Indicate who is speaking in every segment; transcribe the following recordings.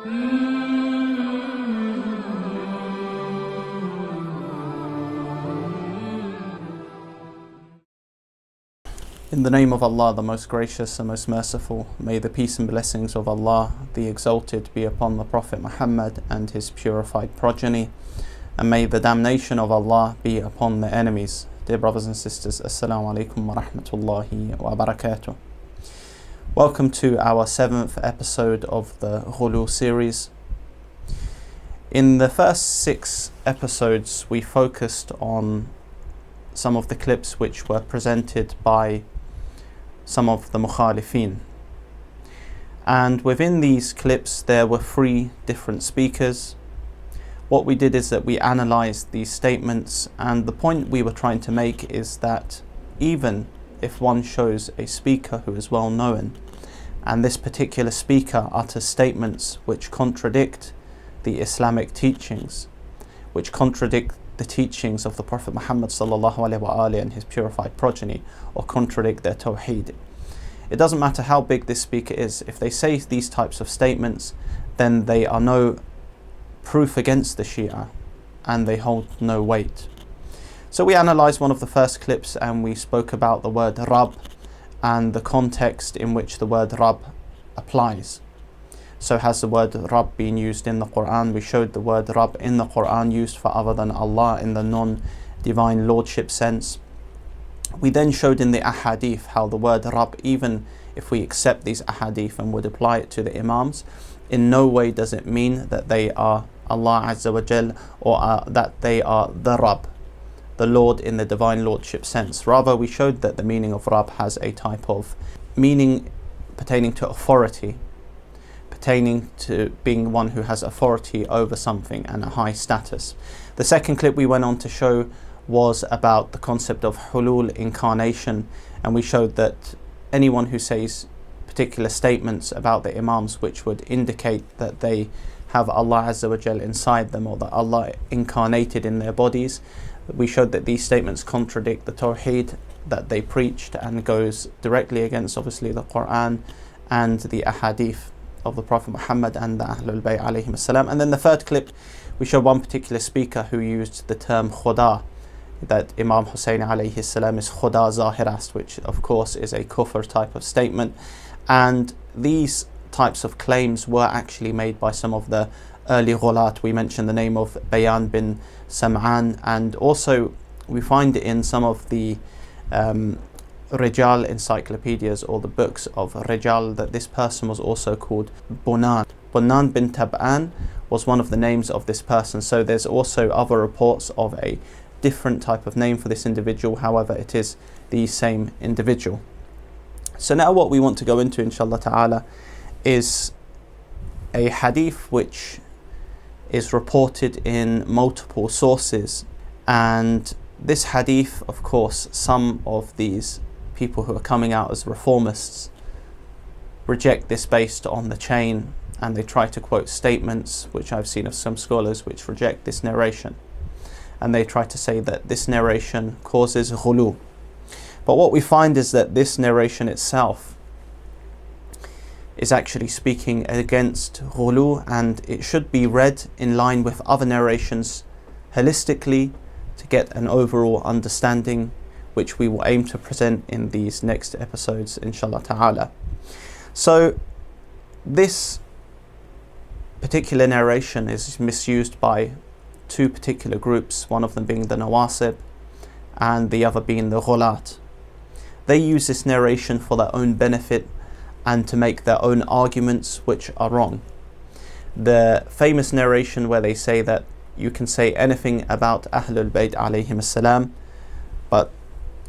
Speaker 1: In the name of Allah, the most gracious and most merciful, may the peace and blessings of Allah, the Exalted, be upon the Prophet Muhammad and his purified progeny, and may the damnation of Allah be upon the enemies. Dear brothers and sisters, Assalamu alaikum wa rahmatullahi wa barakatuh. Welcome to our 7th episode of the Ghulu series. In the first 6 episodes, we focused on some of the clips which were presented by some of the mukhalifin. And within these clips, there were 3 different speakers. What we did is that we analysed these statements, and the point we were trying to make is that even if one shows a speaker who is well known, and this particular speaker utters statements which contradict the Islamic teachings, which contradict the teachings of the Prophet Muhammad and his purified progeny, or contradict their Tawhid. It doesn't matter how big this speaker is, if they say these types of statements, then they are no proof against the Shia and they hold no weight. So we analysed one of the first clips and we spoke about the word Rabb and the context in which the word Rabb applies. So has the word Rabb been used in the Quran? We showed the word Rabb in the Quran used for other than Allah in the non-divine Lordship sense. We then showed in the Ahadith how the word Rabb, even if we accept these Ahadith and would apply it to the Imams, in no way does it mean that they are Allah Azza wa Jal, or that they are the Rabb, the Lord in the divine Lordship sense. Rather, we showed that the meaning of Rabb has a type of meaning pertaining to authority, pertaining to being one who has authority over something and a high status. The second clip we went on to show was about the concept of hulul, incarnation, and we showed that anyone who says particular statements about the Imams which would indicate that they have Allah Azza wa Jal inside them, or that Allah incarnated in their bodies, we showed that these statements contradict the Tawhid that they preached and goes directly against obviously the Quran and the Ahadith of the Prophet Muhammad and the Ahlul Bayt alayhim assalam. And then the third clip, we showed one particular speaker who used the term Khuda, that Imam Hussein alayhi salam is Khuda Zahirast, which of course is a kufr type of statement. And these types of claims were actually made by some of the early Ghulat. We mentioned the name of Bayan bin Sam'an, and also we find it in some of the Rijal encyclopedias or the books of Rijal that this person was also called Bunan. Bunan bin Tab'an was one of the names of this person. So there's also other reports of a different type of name for this individual, however it is the same individual. So now what we want to go into, inshallah ta'ala, is a hadith which is reported in multiple sources. And this hadith, of course, some of these people who are coming out as reformists reject this based on the chain, and they try to quote statements which I've seen of some scholars which reject this narration, and they try to say that this narration causes ghulu. But what we find is that this narration itself is actually speaking against ghulu, and it should be read in line with other narrations holistically to get an overall understanding, which we will aim to present in these next episodes, inshallah ta'ala. So this particular narration is misused by 2 particular groups, one of them being the Nawasib and the other being the Ghulat. They use this narration for their own benefit and to make their own arguments which are wrong. The famous narration where they say that you can say anything about Ahlul Bayt alayhim assalam, but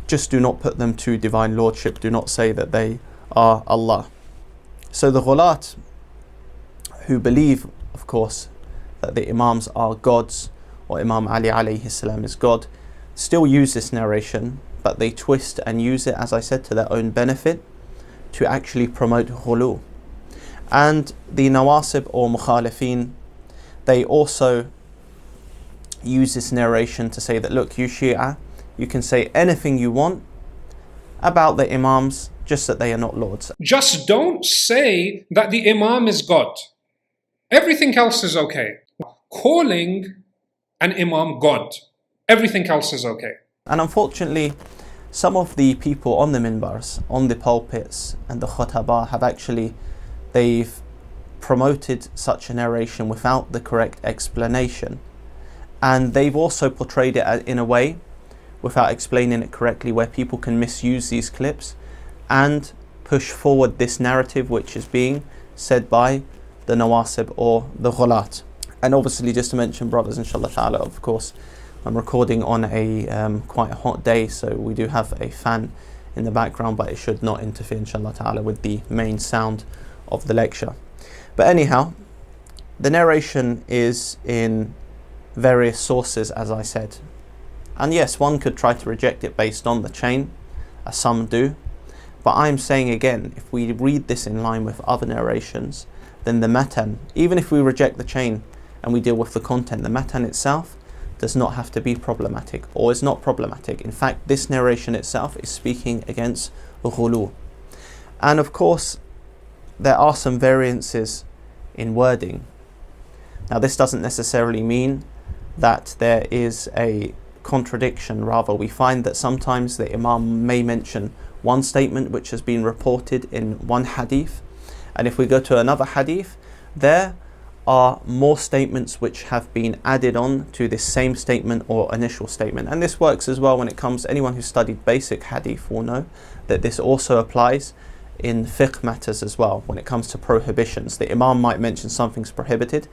Speaker 1: just do not put them to divine lordship, do not say that they are Allah. So the Ghulat, who believe, of course, that the Imams are gods, or Imam Ali alayhi salam is God, still use this narration, but they twist and use it, as I said, to their own benefit, to actually promote ghulu. And the Nawasib or Mukhalifin, they also use this narration to say that, look, you Shia, you can say anything you want about the Imams, just that they are not lords.
Speaker 2: Just don't say that the Imam is God. Everything else is okay. Calling an imam God, everything else is okay.
Speaker 1: And unfortunately, some of the people on the minbars, on the pulpits and the khutbah they've promoted such a narration without the correct explanation. And they've also portrayed it in a way, without explaining it correctly, where people can misuse these clips and push forward this narrative which is being said by the Nawasib or the Ghulat. And obviously, just to mention, brothers, inshallah ta'ala, of course, I'm recording on a quite a hot day, so we do have a fan in the background, but it should not interfere, inshallah ta'ala, with the main sound of the lecture. But anyhow, the narration is in various sources, as I said. And yes, one could try to reject it based on the chain, as some do. But I'm saying again, if we read this in line with other narrations, then the matan, even if we reject the chain and we deal with the content, the matan itself does not have to be problematic, or is not problematic. In fact, this narration itself is speaking against Ghulu. And of course, there are some variances in wording. Now, this doesn't necessarily mean that there is a contradiction. Rather, we find that sometimes the Imam may mention one statement which has been reported in one hadith, and if we go to another hadith, there are more statements which have been added on to this same statement or initial statement. And this works as well when it comes, anyone who studied basic hadith will know that this also applies in fiqh matters as well. When it comes to prohibitions, the Imam might mention something's prohibited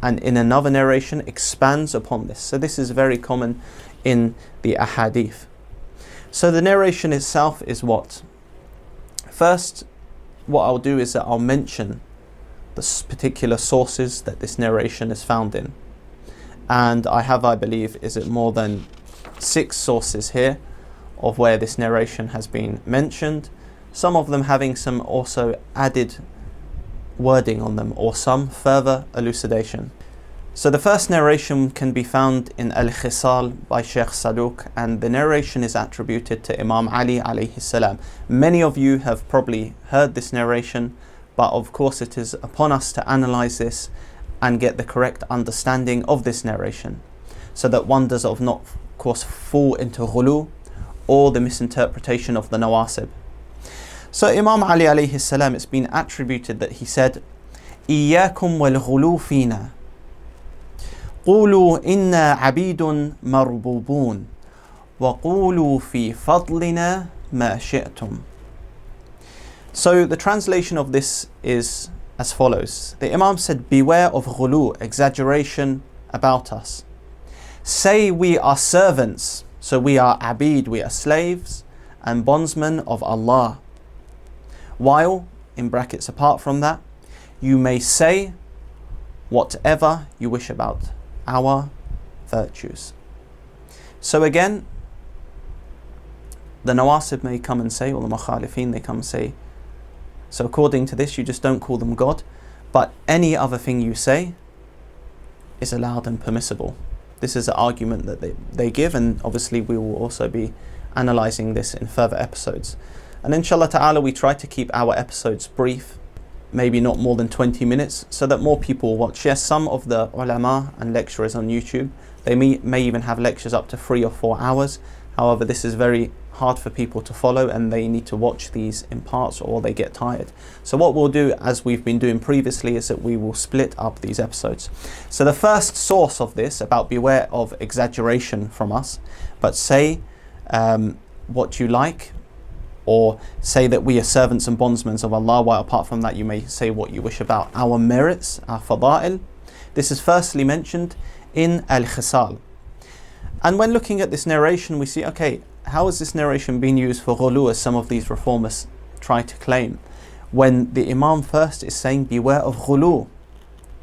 Speaker 1: and in another narration expands upon this. So this is very common in the ahadith. So the narration itself is what? First, what I'll do is that I'll mention the particular sources that this narration is found in. And I have, I believe, is it more than 6 sources here of where this narration has been mentioned. Some of them having some also added wording on them or some further elucidation. So the first narration can be found in Al-Khisal by Sheikh Saduq, and the narration is attributed to Imam Ali alayhi salam. Many of you have probably heard this narration, but of course it is upon us to analyse this and get the correct understanding of this narration, so that one does not, of course, fall into Ghulu or the misinterpretation of the Nawasib. So Imam Ali alayhi salam, it's been attributed that he said, إِيَّاكُمْ وَالْغُلُو فِينَا قولوا إنا عبيد مربوبون وقولوا في فضلنا ما شئتم. So the translation of this is as follows. The Imam said, beware of ghulu, exaggeration about us. Say we are servants, so we are abid, we are slaves and bondsmen of Allah. While, in brackets apart from that, you may say whatever you wish about our virtues. So again, the Nawasib may come and say, or the Mukhalifin, they come and say, so according to this, you just don't call them God, but any other thing you say is allowed and permissible. This is an argument that they give, and obviously we will also be analysing this in further episodes. And inshallah ta'ala, we try to keep our episodes brief, maybe not more than 20 minutes, so that more people will watch. Yes, some of the ulama and lecturers on YouTube, they may even have lectures up to 3 or 4 hours. However, this is very hard for people to follow, and they need to watch these in parts or they get tired. So what we'll do, as we've been doing previously, is that we will split up these episodes. So the first source of this, about beware of exaggeration from us, but say what you like, or say that we are servants and bondsmen of Allah, while apart from that you may say what you wish about our merits, our fada'il. This is firstly mentioned in Al-Khisal. And when looking at this narration, we see, okay, how is this narration being used for ghulu, as some of these reformers try to claim, when the Imam first is saying beware of ghulu,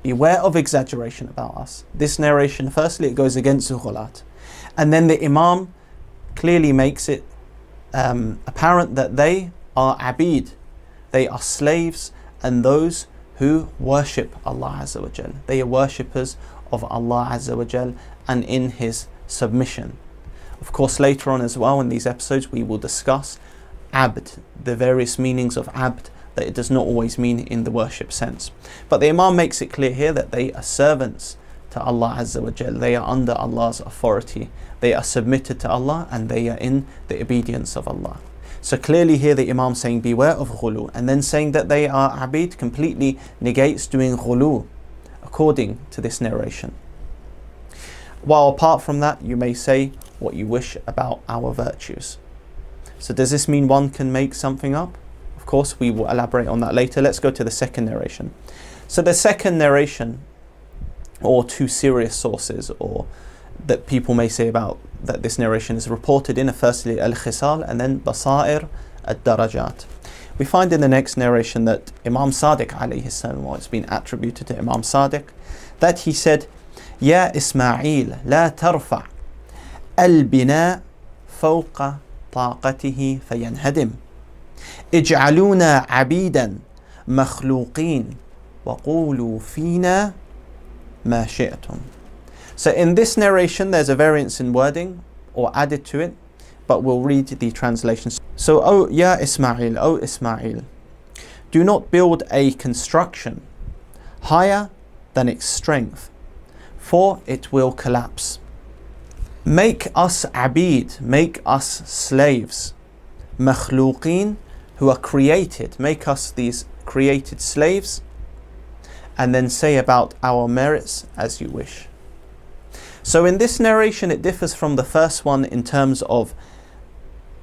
Speaker 1: beware of exaggeration about us. This narration, firstly, it goes against the ghulat, and then the Imam clearly makes it apparent that they are abid, they are slaves and those who worship Allah Azza wa Jal. They are worshippers of Allah Azza wa Jal and in His submission. Of course, later on as well in these episodes we will discuss abd, the various meanings of abd, that it does not always mean in the worship sense. But the Imam makes it clear here that they are servants to Allah Azza wa Jal. They are under Allah's authority. They are submitted to Allah and they are in the obedience of Allah. So clearly here the Imam saying beware of ghulu, and then saying that they are abid completely negates doing ghulu according to this narration. While apart from that, you may say what you wish about our virtues. So does this mean one can make something up? Of course, we will elaborate on that later. Let's go to the second narration. So the second narration, or two serious sources, or that people may say about that this narration is reported in, firstly al-Khisal and then Basair ad-Darajat. We find in the next narration that Imam Sadiq alayhi salam, or it's been attributed to Imam Sadiq, that he said, Ya Ismail, la tarfa' al-bina fawqa طاقته فينهدم اجعلونا عبيدا مخلوقين وقولوا فينا ما شئتم. So in this narration there's a variance in wording or added to it, but we'll read the translations. So O Ismail, do not build a construction higher than its strength, for it will collapse. Make us abid, make us slaves, makhluqeen, who are created, make us these created slaves, and then say about our merits as you wish. So in this narration it differs from the first one in terms of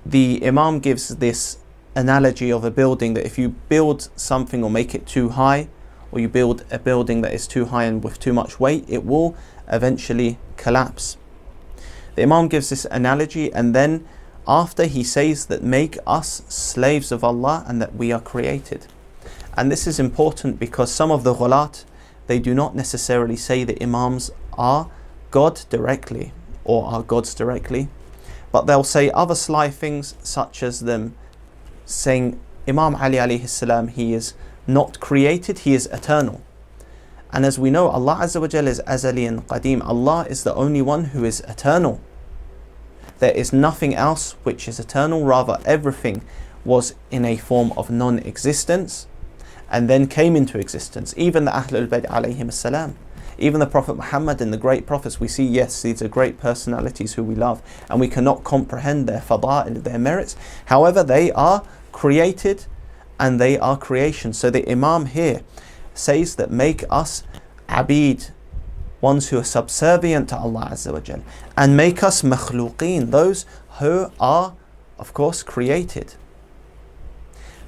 Speaker 1: the Imam gives this analogy of a building, that if you build something or make it too high, or you build a building that is too high and with too much weight, it will eventually collapse. The Imam gives this analogy, and then after he says that make us slaves of Allah and that we are created. And this is important because some of the Ghulat, they do not necessarily say the Imams are God directly or are gods directly, but they'll say other sly things, such as them saying Imam Ali alayhi salam, he is not created, he is eternal. And as we know, Allah Azza wa Jal is azali and qadim. Allah is the only one who is eternal. There is nothing else which is eternal, rather everything was in a form of non-existence and then came into existence. Even the Ahlul Bayt alayhim salam, even the Prophet Muhammad and the great prophets, we see, yes, these are great personalities who we love and we cannot comprehend their fada'il, their merits. However, they are created and they are creation. So the Imam here says that make us abid, ones who are subservient to Allah Azza wa Jal, and make us makhluqeen, those who are of course created.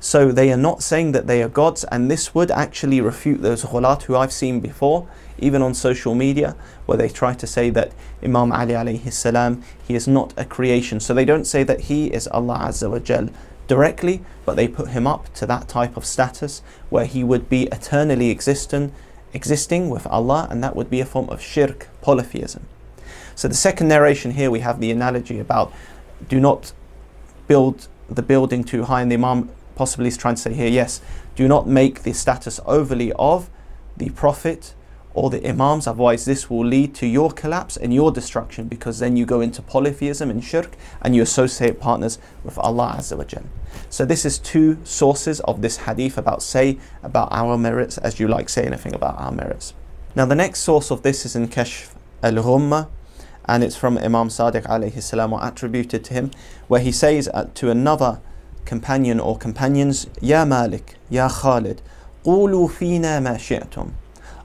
Speaker 1: So they are not saying that they are gods, and this would actually refute those ghulat who I've seen before, even on social media, where they try to say that Imam Ali alayhi salam, he is not a creation. So they don't say that he is Allah Azza wa Jal directly, but they put him up to that type of status where he would be eternally existing with Allah, and that would be a form of shirk, polytheism. So the second narration here, we have the analogy about do not build the building too high, and the Imam possibly is trying to say here, yes, do not make the status overly of the Prophet or the Imams, otherwise this will lead to your collapse and your destruction, because then you go into polytheism and shirk and you associate partners with Allah Azza wa Jal. So this is two sources of this hadith about our merits, as you like, say anything about our merits. Now the next source of this is in Kashf al-Ghumma, and it's from Imam Sadiq alayhi salam, or attributed to him, where he says to another companion or companions, Ya Malik, Ya Khalid, qulu fina ma shi'tum.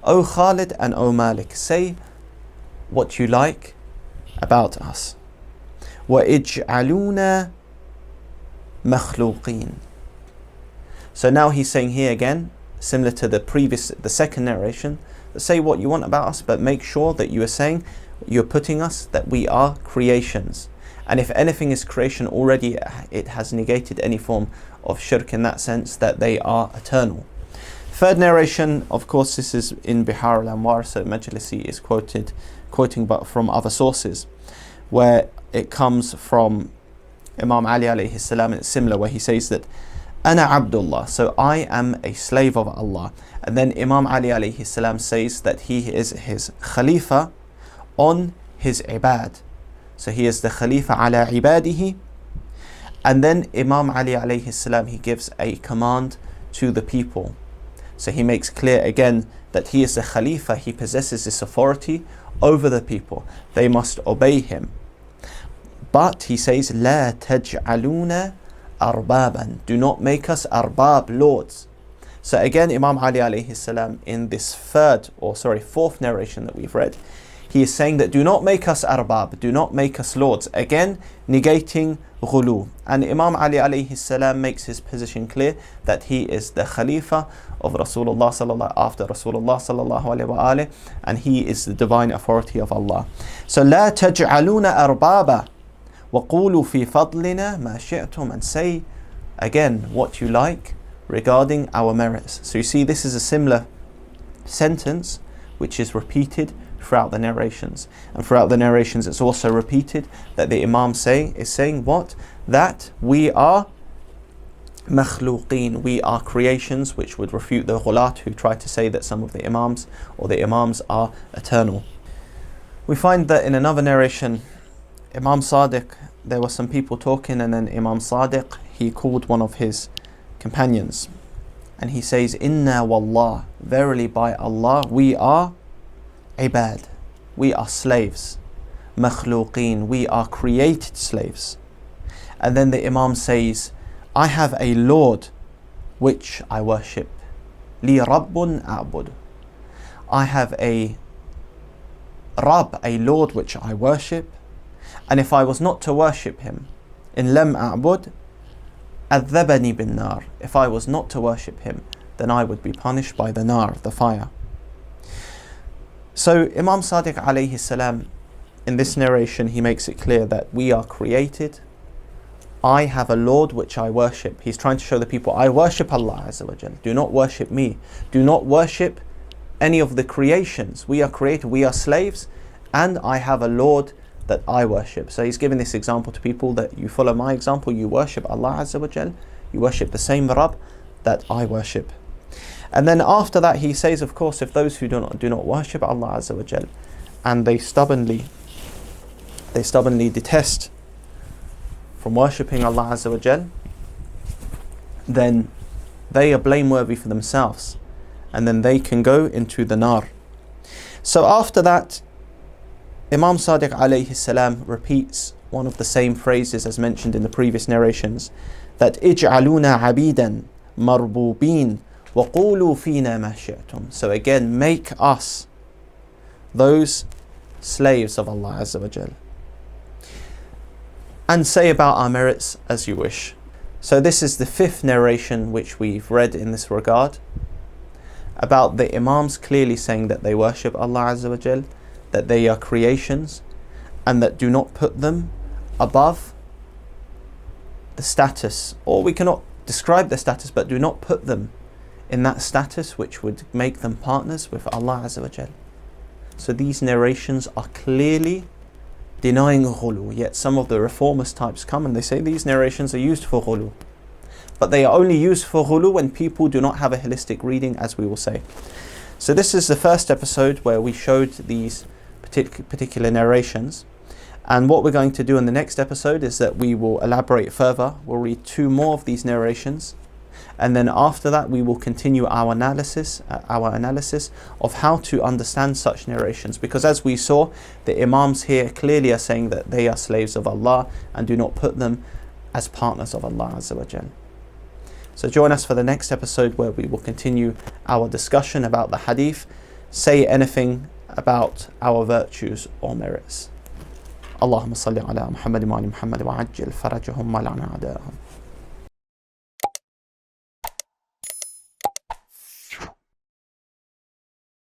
Speaker 1: O Khalid and O Malik, say what you like about us. وَإِجْعَلُونَا مَخْلُوقِينَ. So now he's saying here again, similar to the second narration, say what you want about us, but make sure that you are saying, you're putting us, that we are creations. And if anything is creation, already it has negated any form of shirk in that sense, that they are eternal. Third narration, of course, this is in Bihar al-Anwar, so Majlisi is quoting but from other sources, where it comes from Imam Ali alayhi salam, and it's similar, where he says that Ana Abdullah, so I am a slave of Allah. And then Imam Ali alayhi salam says that he is his Khalifa on his ibad. So he is the Khalifa ala ibadihi. And then Imam Ali alayhi salam, he gives a command to the people. So he makes clear again that he is the Khalifa, he possesses this authority over the people. They must obey him. But he says, لا تجعلون أربابا, do not make us arbab, lords. So again, Imam Ali alayhi salam, in this fourth narration that we've read, he is saying that do not make us arbab, do not make us lords. Again, negating ghulu. And Imam Ali alayhi salam makes his position clear that he is the Khalifa of Rasulullah sallallahu after Rasulullah sallallahu alayhi wa alayhi, and he is the divine authority of Allah. So لا تجعلون أربابا وقولوا في فضلنا ما شئتم, and say again what you like regarding our merits. So you see, this is a similar sentence which is repeated throughout the narrations, and throughout the narrations it's also repeated that the Imam is saying what? That we are makhluqeen, we are creations, which would refute the Ghulat who try to say that some of the Imams or the Imams are eternal. We find that in another narration, Imam Sadiq, there were some people talking, and then Imam Sadiq, he called one of his companions and he says, Inna wallah, verily by Allah, we are ibad, we are slaves, makhluqeen, we are created slaves. And then the Imam says, I have a Lord which I worship, li rabbun a'bud, I have a Rabb, a Lord which I worship, and if I was not to worship him, in lam a'bud adhabani bin nar, if I was not to worship him, then I would be punished by the nar, the fire. So Imam Sadiq alayhi salam, in this narration, he makes it clear that we are created. I have a Lord which I worship. He's trying to show the people, I worship Allah Azza wa Jal. Do not worship me. Do not worship any of the creations. We are created, we are slaves, and I have a Lord that I worship. So he's giving this example to people that you follow my example, you worship Allah Azza wa Jal, you worship the same Rabb that I worship. And then after that he says, of course, if those who do not worship Allah Azza wa Jal, and they stubbornly detest from worshipping Allah Azza wa Jal, then they are blameworthy for themselves, and then they can go into the nar. So after that, Imam Sadiq alayhi salam repeats one of the same phrases as mentioned in the previous narrations, that ij'aluna abidan marbubin wa qulu fina ma shi'tum. So again, make us those slaves of Allah Azza wa Jal, and say about our merits as you wish. So this is the fifth narration which we've read in this regard, about the Imams clearly saying that they worship Allah Azza wa Jal, that they are creations, and that do not put them above the status, or we cannot describe the status, but do not put them in that status which would make them partners with Allah Azza wa Jal. So these narrations are clearly denying ghulu, yet some of the reformist types come and they say these narrations are used for ghulu, but they are only used for ghulu when people do not have a holistic reading, as we will say. So this is the first episode where we showed these particular narrations, and what we're going to do in the next episode is that we will elaborate further. We'll read 2 more of these narrations, and then after that we will continue our analysis of how to understand such narrations, because as we saw, the Imams here clearly are saying that they are slaves of Allah and do not put them as partners of Allah Azza wa Jal. So join us for the next episode where we will continue our discussion about the Hadith, say anything about our virtues or merits. Allahumma salli ala Muhammad wa ali Muhammad wa ajil farajahum wa la'na a'da'ahum.